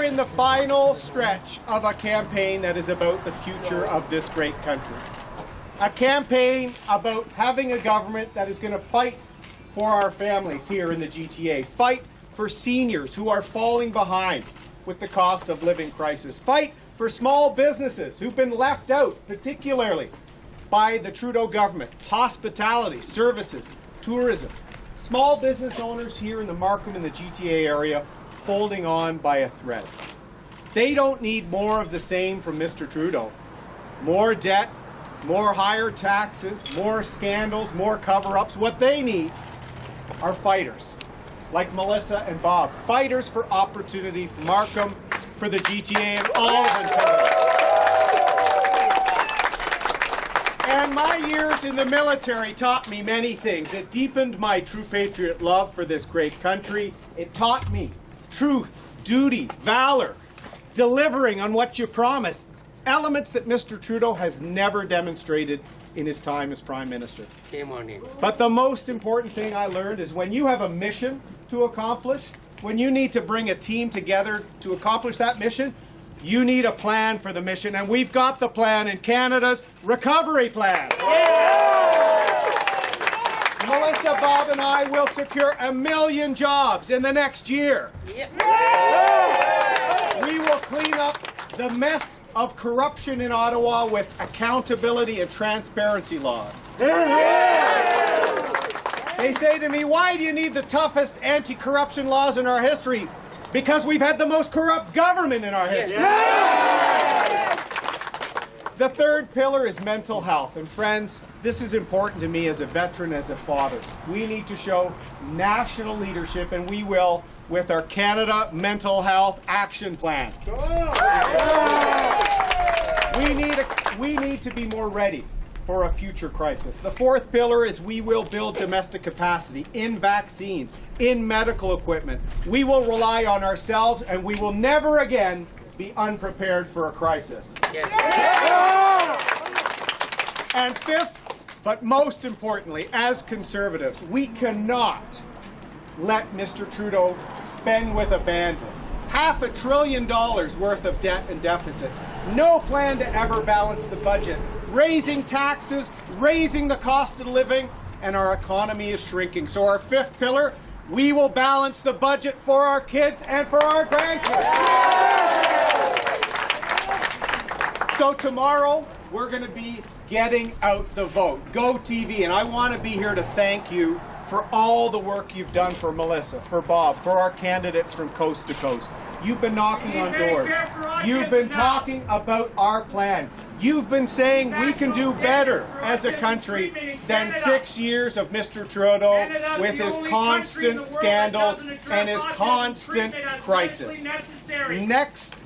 in the final stretch of a campaign that is about the future of this great country. A campaign about having a government that is going to fight for our families here in the GTA, fight for seniors who are falling behind with the cost of living crisis, fight for small businesses who've been left out, particularly by the Trudeau government, hospitality, services, tourism, small business owners here in the Markham and the GTA area holding on by a thread. They don't need more of the same from Mr. Trudeau. More debt, more higher taxes, more scandals, more cover-ups. What they need are fighters, like Melissa and Bob. Fighters for opportunity for Markham, for the GTA, and all of Ontario. And my years in the military taught me many things. It deepened my true patriot love for this great country. It taught me truth, duty, valor, delivering on what you promised. Elements that Mr. Trudeau has never demonstrated in his time as Prime Minister. Shame on him. But the most important thing I learned is when you have a mission to accomplish, when you need to bring a team together to accomplish that mission, you need a plan for the mission, and we've got the plan in Canada's Recovery Plan. Melissa, Bob, and I will secure 1 million jobs in the next year. We will clean up the mess of corruption in Ottawa with accountability and transparency laws. They say to me, why do you need the toughest anti-corruption laws in our history? Because we've had the most corrupt government in our history. The third pillar is mental health. And friends, this is important to me as a veteran, as a father. We need to show national leadership, and we will with our Canada Mental Health Action Plan. We need to be more ready for a future crisis. The fourth pillar is we will build domestic capacity in vaccines, in medical equipment. We will rely on ourselves, and we will never again be unprepared for a crisis. Yes. And fifth, but most importantly, as Conservatives, we cannot let Mr. Trudeau spend with abandon. $500 billion worth of debt and deficits. No plan to ever balance the budget. Raising taxes, raising the cost of living, and our economy is shrinking. So our fifth pillar, we will balance the budget for our kids and for our grandkids. So tomorrow, we're going to be getting out the vote. Go TV, and I want to be here to thank you for all the work you've done for Melissa, for Bob, for our candidates from coast to coast. You've been knocking on doors. You've been talking about our plan. You've been saying we can do better as a country than 6 years of Mr. Trudeau with his constant scandals and his constant crisis. Next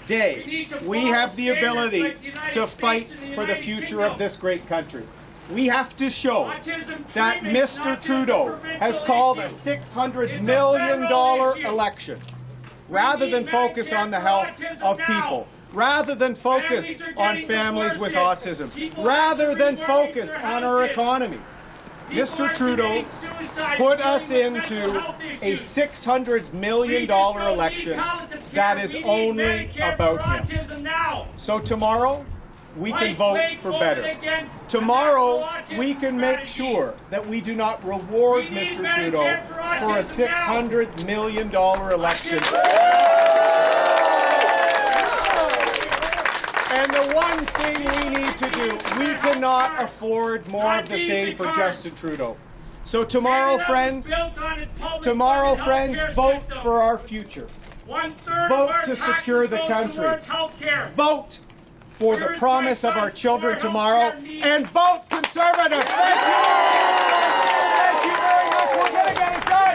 day, we have the ability to fight for the future of this great country. We have to show that Mr. Trudeau has called a $600 million election. Rather than focus on the health of people, rather than focus on families with autism, rather than focus on our economy, Mr. Trudeau put us into a $600 million election that is only about him. So tomorrow, we can vote for better. Tomorrow, we can make sure that we do not reward Mr. Trudeau for a $600 million election. And the one thing we need to do, we cannot afford more of the same for Justin Trudeau. So tomorrow, friends, vote for our future. Vote to secure the country. Vote for the promise of our children tomorrow, and vote Conservative. Thank you. Thank you very much.